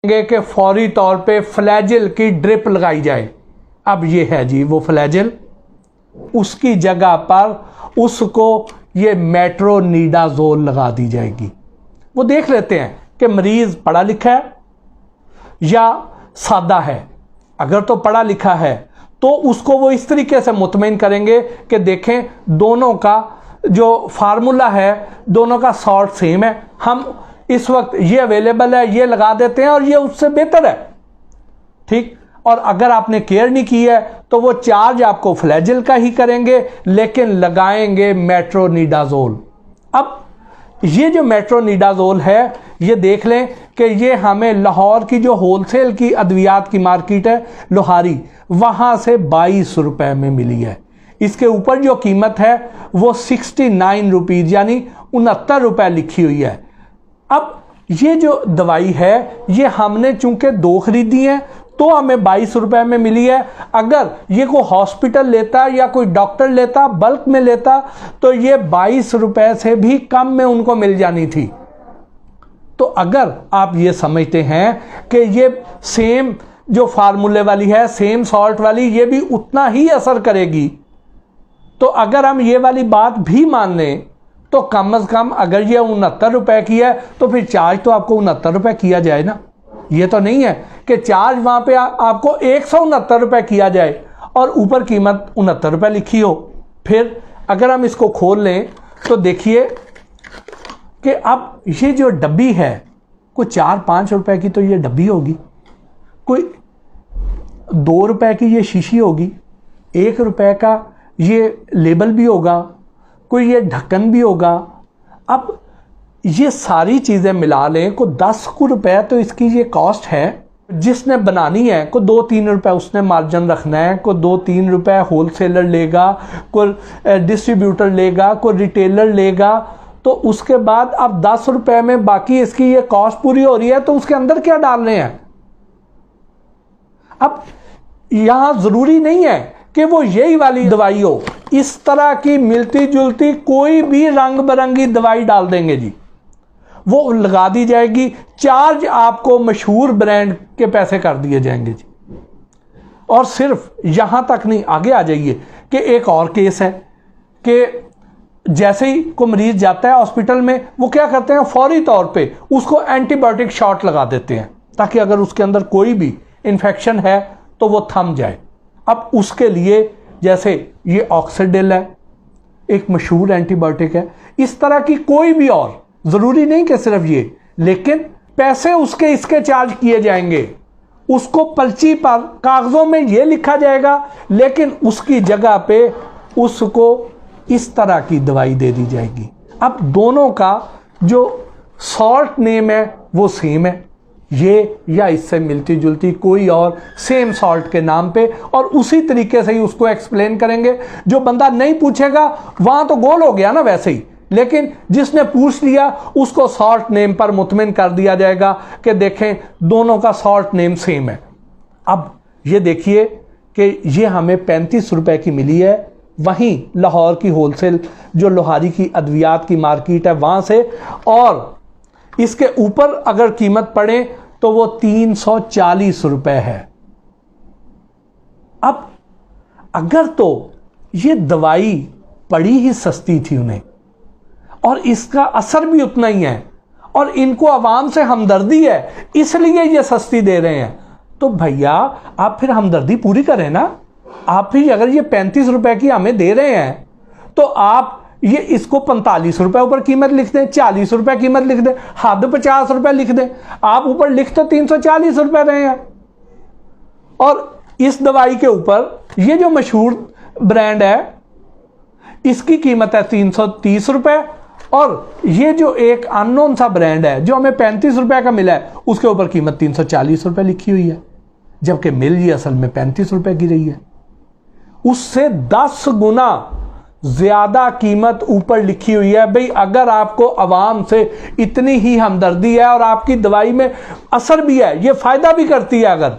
कि फौरी तौर पे फ्लैजिल की ड्रिप लगाई जाए। अब ये है जी वो फ्लैजिल, उसकी जगह पर उसको ये मेट्रोनिडाजोल लगा दी जाएगी। वो देख लेते हैं कि मरीज पढ़ा लिखा है या सादा है। अगर तो पढ़ा लिखा है तो उसको वो इस तरीके से मुतमईन करेंगे कि देखें दोनों का जो फार्मूला है, दोनों का सॉर्ट सेम है, हम इस वक्त ये अवेलेबल है, ये लगा देते हैं और ये उससे बेहतर है, ठीक। और अगर आपने केयर नहीं की है तो वो चार्ज आपको फ्लैजिल का ही करेंगे, लेकिन लगाएंगे मेट्रोनिडाजोल। अब ये जो मेट्रोनिडाजोल है, ये देख लें कि ये हमें लाहौर की जो होलसेल की अद्वियात की मार्केट है लोहारी, वहां से 22 रुपए में मिली है। इसके ऊपर जो कीमत है वो 69 रुपीज यानी 69 रुपए लिखी हुई है। अब ये जो दवाई है ये हमने चूंकि 2 खरीदी है तो हमें 22 रुपए में मिली है। अगर ये कोई हॉस्पिटल लेता या कोई डॉक्टर लेता, बल्क में लेता, तो ये 22 रुपए से भी कम में उनको मिल जानी थी। तो अगर आप ये समझते हैं कि ये सेम जो फार्मूले वाली है, सेम सॉल्ट वाली, ये भी उतना ही असर करेगी, तो अगर हम ये वाली बात भी मान लें तो कम से कम अगर ये 69 रुपए की है तो फिर चार्ज तो आपको 69 रुपए किया जाए ना। ये तो नहीं है कि चार्ज वहां पे आपको 169 रुपए किया जाए और ऊपर कीमत 69 रुपए लिखी हो। फिर अगर हम इसको खोल लें तो देखिए कि अब ये जो डब्बी है कोई 4-5 रुपए की तो ये डब्बी होगी, कोई 2 रुपए की ये शीशी होगी, 1 रुपए का ये लेबल भी होगा, कोई ये ढक्कन भी होगा। अब ये सारी चीज़ें मिला लें को 10 रुपए तो इसकी ये कॉस्ट है। जिसने बनानी है को 2-3 रुपए उसने मार्जिन रखना है, को 2-3 रुपए होलसेलर लेगा, कोई डिस्ट्रीब्यूटर लेगा, कोई रिटेलर लेगा। तो उसके बाद अब 10 रुपए में बाकी इसकी ये कॉस्ट पूरी हो रही है, तो उसके अंदर क्या डाल रहे हैं। अब यहां ज़रूरी नहीं है कि वो यही वाली दवाई हो, इस तरह की मिलती जुलती कोई भी रंग बिरंगी दवाई डाल देंगे जी, वो लगा दी जाएगी। चार्ज आपको मशहूर ब्रांड के पैसे कर दिए जाएंगे जी। और सिर्फ यहां तक नहीं, आगे आ जाइए कि एक और केस है कि जैसे ही कोई मरीज जाता है हॉस्पिटल में, वो क्या करते हैं, फौरी तौर पे उसको एंटीबायोटिक शॉट लगा देते हैं ताकि अगर उसके अंदर कोई भी इंफेक्शन है तो वो थम जाए। अब उसके लिए जैसे ये ऑक्सीडिल है, एक मशहूर एंटीबायोटिक है, इस तरह की कोई भी और, जरूरी नहीं कि सिर्फ ये, लेकिन पैसे उसके इसके चार्ज किए जाएंगे। उसको पर्ची पर कागजों में ये लिखा जाएगा, लेकिन उसकी जगह पे उसको इस तरह की दवाई दे दी जाएगी। अब दोनों का जो सॉल्ट नेम है वो सेम है, ये या इससे मिलती जुलती कोई और सेम सॉल्ट के नाम पे, और उसी तरीके से ही उसको एक्सप्लेन करेंगे। जो बंदा नहीं पूछेगा वहां तो गोल हो गया ना वैसे ही, लेकिन जिसने पूछ लिया उसको सॉल्ट नेम पर मुतमिन कर दिया जाएगा कि देखें दोनों का सॉल्ट नेम सेम है। अब ये देखिए कि ये हमें 35 रुपए की मिली है, वहीं लाहौर की होलसेल जो लोहारी की अद्वियात की मार्केट है वहां से, और इसके ऊपर अगर कीमत पड़े तो वो 340 रुपए है। अब अगर तो ये दवाई पड़ी ही सस्ती थी उन्हें और इसका असर भी उतना ही है, और इनको आवाम से हमदर्दी है इसलिए ये सस्ती दे रहे हैं, तो भैया आप फिर हमदर्दी पूरी करें ना। आप भी अगर ये 35 रुपए की हमें दे रहे हैं तो आप ये इसको 45 रुपए ऊपर कीमत लिख दें, 40 रुपए कीमत लिख दें, हद 50 रुपए लिख दें। आप ऊपर लिख तो 340 रुपए रहे हैं, और इस दवाई के ऊपर ये जो मशहूर ब्रांड है इसकी कीमत है 330 रुपए, और ये जो एक अननोन सा ब्रांड है जो हमें 35 रुपए का मिला है उसके ऊपर कीमत 340 रुपए लिखी हुई है, जबकि मिल ये असल में 35 रुपए की रही है। उससे 10 गुना ज्यादा कीमत ऊपर लिखी हुई है। भाई अगर आपको आवाम से इतनी ही हमदर्दी है और आपकी दवाई में असर भी है, ये फायदा भी करती है अगर,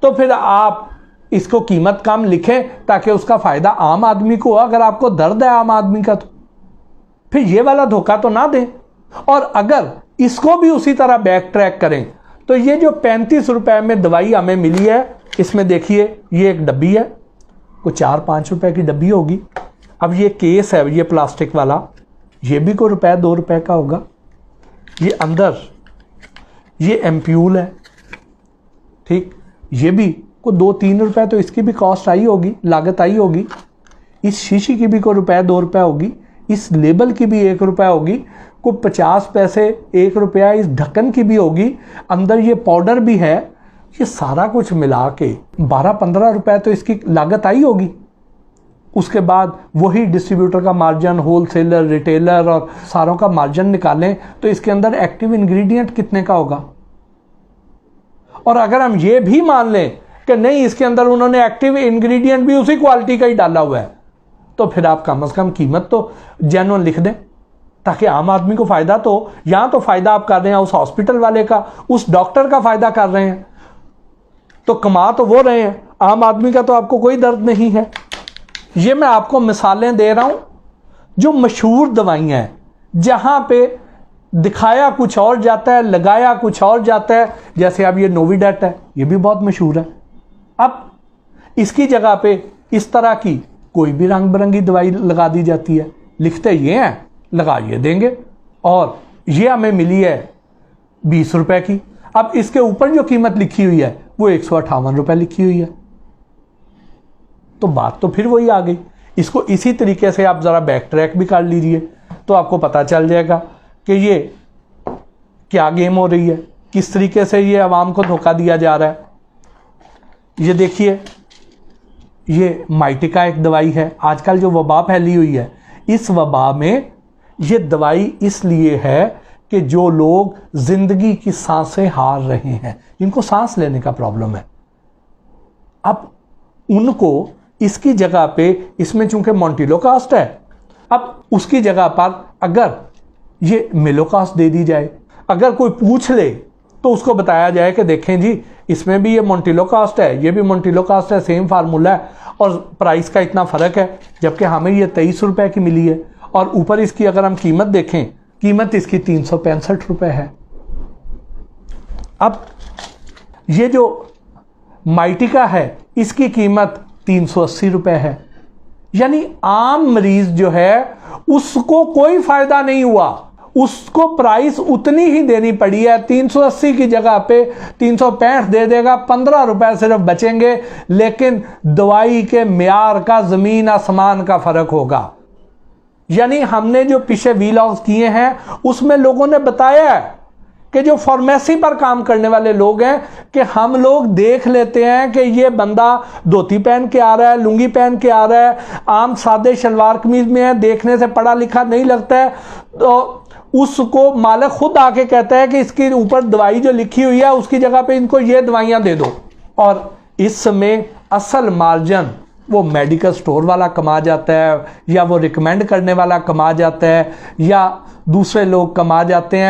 तो फिर आप इसको कीमत कम लिखें ताकि उसका फायदा आम आदमी को हो। अगर आपको दर्द है आम आदमी का तो फिर ये वाला धोखा तो ना दें। और अगर इसको भी उसी तरह बैक ट्रैक करें तो ये जो 35 रुपए में दवाई हमें मिली है, इसमें देखिए ये एक डब्बी है, कोई 4-5 रुपए की डब्बी होगी। अब ये केस है, ये प्लास्टिक वाला, ये भी कोई रुपए 2 रुपए का होगा। ये अंदर ये एम्प्यूल है, ठीक, ये भी को 2-3 रुपए तो इसकी भी कॉस्ट आई होगी, लागत आई होगी। इस शीशी की भी कोई रुपए 2 रुपए होगी, इस लेबल की भी 1 रुपया होगी, को 50 पैसे 1 रुपया इस ढक्कन की भी होगी। अंदर ये पाउडर भी है। ये सारा कुछ मिला के 12-15 रुपए तो इसकी लागत आई होगी। उसके बाद वही डिस्ट्रीब्यूटर का मार्जिन, होलसेलर, रिटेलर और सारों का मार्जिन निकालें तो इसके अंदर एक्टिव इंग्रेडिएंट कितने का होगा। और अगर हम ये भी मान लें कि नहीं, इसके अंदर उन्होंने एक्टिव इंग्रेडिएंट भी उसी क्वालिटी का ही डाला हुआ है, तो फिर आप कम से कम कीमत तो जेन्युइन लिख दें, ताकि आम आदमी को फायदा तो, यहां तो फायदा आप कर रहे हैं उस हॉस्पिटल वाले का, उस डॉक्टर का फायदा कर रहे हैं, तो कमा तो वो रहे हैं, आम आदमी का तो आपको कोई दर्द नहीं है। ये मैं आपको मिसालें दे रहा हूं जो मशहूर दवाइयां हैं, जहां पे दिखाया कुछ और जाता है, लगाया कुछ और जाता है। जैसे अब ये नोविडेट है, ये भी बहुत मशहूर है। अब इसकी जगह पे इस तरह की कोई भी रंग बिरंगी दवाई लगा दी जाती है, लिखते ये हैं, लगा ये देंगे, और ये हमें मिली है 20 रुपए की। अब इसके ऊपर जो कीमत लिखी हुई है वो 158 रुपए लिखी हुई है। तो बात तो फिर वही आ गई। इसको इसी तरीके से आप जरा बैक ट्रैक भी कर लीजिए तो आपको पता चल जाएगा कि ये क्या गेम हो रही है, किस तरीके से ये आवाम को धोखा दिया जा रहा है। ये देखिए, ये माइटिका एक दवाई है। आजकल जो वबा फैली हुई है, इस वबा में ये दवाई इसलिए है कि जो लोग जिंदगी की सांसें हार रहे हैं, जिनको सांस लेने का प्रॉब्लम है, अब उनको इसकी जगह पे, इसमें चूंकि मोंटिलोकास्ट है, अब उसकी जगह पर अगर ये मेलोकास्ट दे दी जाए, अगर कोई पूछ ले तो उसको बताया जाए कि देखें जी, इसमें भी ये मोंटिलोकास्ट है, ये भी मोंटिलोकास्ट है, सेम फार्मूला है और प्राइस का इतना फ़र्क है, जबकि हमें ये 23 रुपए की मिली है। और ऊपर इसकी अगर हम कीमत देखें, कीमत इसकी 365 रुपए है। अब ये जो माइटिका है, इसकी कीमत 380 रुपए है। यानी आम मरीज जो है उसको कोई फायदा नहीं हुआ, उसको प्राइस उतनी ही देनी पड़ी है। 380 की जगह पे 365 दे देगा, 15 रुपए सिर्फ बचेंगे, लेकिन दवाई के म्यार का जमीन आसमान का फर्क होगा। यानी हमने जो पीछे वीलॉग्स किए हैं उसमें लोगों ने बताया है कि जो फार्मेसी पर काम करने वाले लोग हैं, कि हम लोग देख लेते हैं कि ये बंदा धोती पहन के आ रहा है, लुंगी पहन के आ रहा है, आम सादे शलवार कमीज में है, देखने से पढ़ा लिखा नहीं लगता है, तो उसको मालिक खुद आके कहता है कि इसके ऊपर दवाई जो लिखी हुई है उसकी जगह पे इनको ये दवाइयां दे दो। और इसमें असल मार्जिन वो मेडिकल स्टोर वाला कमा जाता है, या वो रिकमेंड करने वाला कमा जाता है, या दूसरे लोग कमा जाते हैं।